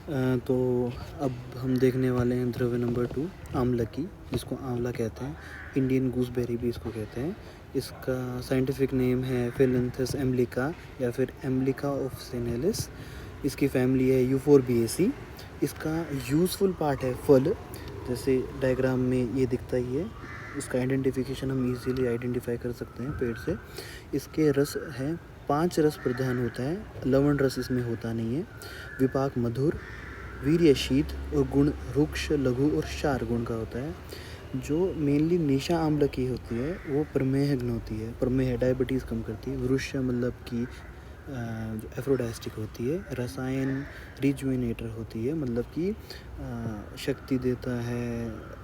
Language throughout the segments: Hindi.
तो अब हम देखने वाले हैं द्रव्य नंबर 2, आमलकी, जिसको आंवला कहते हैं। इंडियन गूसबेरी भी इसको कहते हैं। इसका साइंटिफिक नेम है फिलेंथस एम्बलिका या फिर एम्बलिका ऑफिसिनालिस। इसकी फैमिली है यूफोरबिएसी। इसका यूज़फुल पार्ट है फल, जैसे डायग्राम में ये दिखता ही है। इसका आइडेंटिफिकेशन हम इजीली आइडेंटिफाई कर सकते हैं पेड़ से। इसके रस हैं 5 रस प्रधान होता है, लवण रस इसमें होता नहीं है। विपाक मधुर, वीर्य शीत और गुण रुक्ष, लघु और क्षार गुण का होता है। जो मेनली निशा आम्लकी होती है वो प्रमेहग्न होती है। प्रमेह डायबिटीज़ कम करती है। वृक्ष मतलब कि जो एफ्रोडाइस्टिक होती है। रसायन रिजुविनेटर होती है, मतलब कि शक्ति देता है।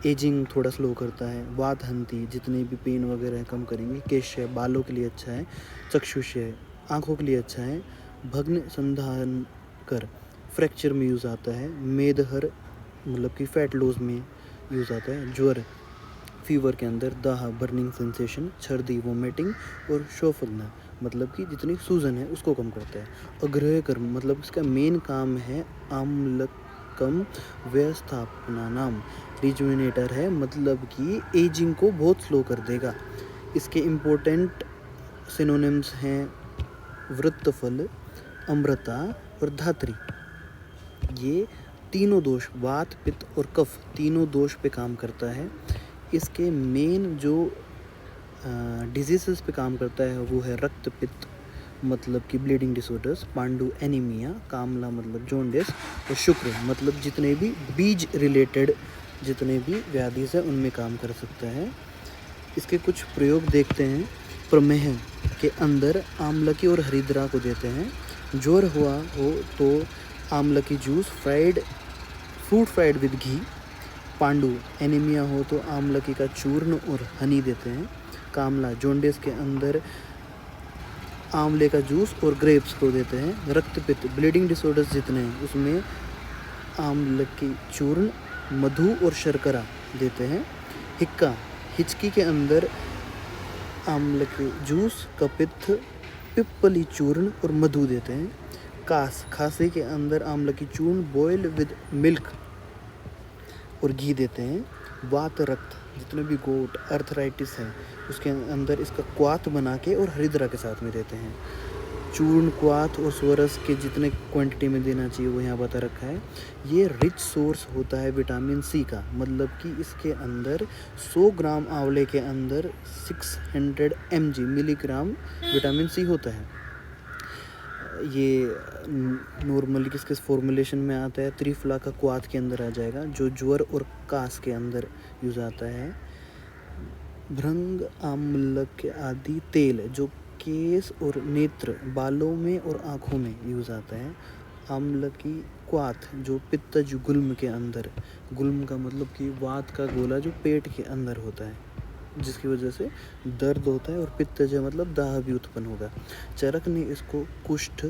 एजिंग थोड़ा स्लो करता है। वात हंती, जितने भी पेन वगैरह है कम करेंगे। केश बालों के लिए अच्छा है। चक्षुष आँखों के लिए अच्छा है। भग्न संधान कर फ्रैक्चर में यूज़ आता है। मेदहर मतलब कि फैट लॉस में यूज़ आता है। ज्वर फीवर के अंदर। दाह बर्निंग सेंसेशन, छर्दी वोमिटिंग और शोफगना मतलब कि जितनी सूजन है उसको कम करता है। अग्रह कर्म मतलब इसका मेन काम है आम्लकम व्यवस्थापना नाम, रिजुविनेटर है, मतलब कि एजिंग को बहुत स्लो कर देगा। इसके इम्पोर्टेंट सिनोनिम्स हैं वृत्तफल, अमृता और धात्री। ये तीनों दोष, वात पित्त और कफ, तीनों दोष पे काम करता है। इसके मेन जो डिजीज़ पे काम करता है वो है रक्त पित्त मतलब कि ब्लीडिंग डिसऑर्डर्स, पांडु एनीमिया, कामला मतलब जॉन्डिस और शुक्र मतलब जितने भी बीज रिलेटेड जितने भी व्याधि है उनमें काम कर सकता है। इसके कुछ प्रयोग देखते हैं। प्रमेह के अंदर आमलकी और हरिद्रा को देते हैं। ज्वर हुआ हो तो आमलकी juice fruit fried with ghee. पांडु एनीमिया हो तो आमलकी का चूर्ण और हनी देते हैं। कामला जॉन्डिस के अंदर आंवले का जूस और ग्रेप्स को देते हैं। रक्तपित्त ब्लीडिंग डिसऑर्डर्स जितने हैं उसमें आमलकी चूर्ण, मधु और शर्करा देते हैं। हिक्का हिचकी के अंदर आमलकी जूस, कपित्थ, पिप्पली चूर्ण और मधु देते हैं। कास खांसी के अंदर आमलकी चूर्ण बॉयल विद मिल्क और घी देते हैं। वात रक्त जितने भी गोट अर्थराइटिस है उसके अंदर इसका क्वाथ बना के और हरिद्रा के साथ में देते हैं। चूर्ण, क्वाथ और स्वरस के जितने क्वांटिटी में देना चाहिए वो यहाँ बता रखा है। ये रिच सोर्स होता है विटामिन सी का, मतलब कि इसके अंदर 100 ग्राम आंवले के अंदर 600 मिलीग्राम विटामिन सी होता है। ये नॉर्मली किस फॉर्मुलेशन में आता है, त्रिफला का क्वाथ के अंदर आ जाएगा, जो ज्वर और कास के अंदर यूज़ आता है। भृंग आम्लक आदि तेल जो केस और नेत्र, बालों में और आँखों में यूज़ आता है। आम्लकी क्वाथ जो पित्तज गुल्म के अंदर, गुल्म का मतलब कि वात का गोला जो पेट के अंदर होता है जिसकी वजह से दर्द होता है, और पित्तज मतलब दाह भी उत्पन्न होगा। चरक ने इसको कुष्ठ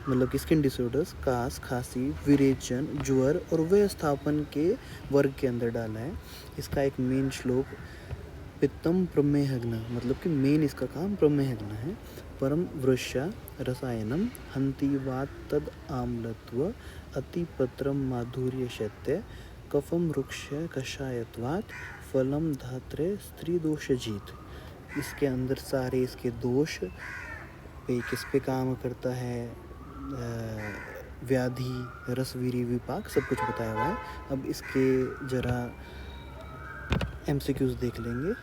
मतलब कि स्किन डिसऑर्डर्स, कास, खांसी, विरेचन, ज्वर और व्यवस्थापन के वर्ग के अंदर डाला है। इसका एक मेन श्लोक पित्तम प्रमेहग्न मतलब कि मेन इसका काम प्रमेहग्न है। परम वृक्षा रसायनम हंति वात तद आम्लत्व अतिपत्रम माधुर्य शैत्य कफम वृक्ष कषायत्वात् फलम धात्रे स्त्री दोष जीत। इसके अंदर सारे इसके दोष पे किस पे काम करता है, व्याधि, रसवीरी, विपाक, सब कुछ बताया हुआ है। अब इसके ज़रा MCQs देख लेंगे।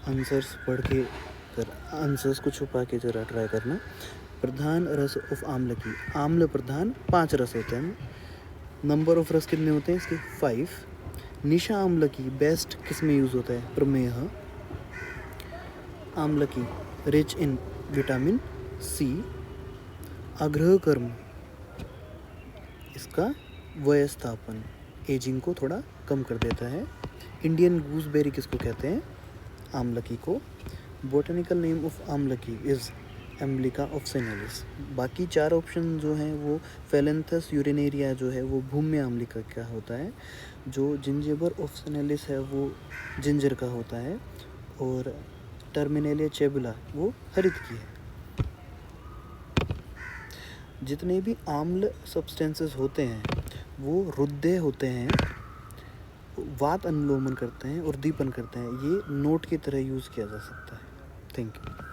आंसर्स पढ़ के आंसर्स को छुपा के ज़रा ट्राई करना। प्रधान रस ऑफ आम्लकी, आम्ल प्रधान 5 रस होते हैं। नंबर ऑफ रस कितने होते हैं इसके? 5। निशा आम्लकी बेस्ट किस में यूज़ होता है? प्रमेह। आम्लकी रिच इन विटामिन सी। आग्रह कर्म इसका व्यवस्थापन, एजिंग को थोड़ा कम कर देता है। इंडियन गूसबेरी किसको कहते हैं? आमलकी को। Botanical name of amalaki is emblica officinalis. बाकी 4 ऑप्शन जो हैं वो फेलेंथस यूरिनेरिया जो है वो भूम्य आमलिका का होता है। जो जिंजिबर ऑफिसिनालिस है वो जिंजर का होता है, और टर्मिनेलिया चेबुला वो हरित की है। जितने भी आम्ल सब्सटेंसेस होते हैं वो रुद्धे होते हैं, वात अनुलोमन करते हैं और दीपन करते हैं। ये नोट की तरह यूज़ किया जा सकता है। Thank you.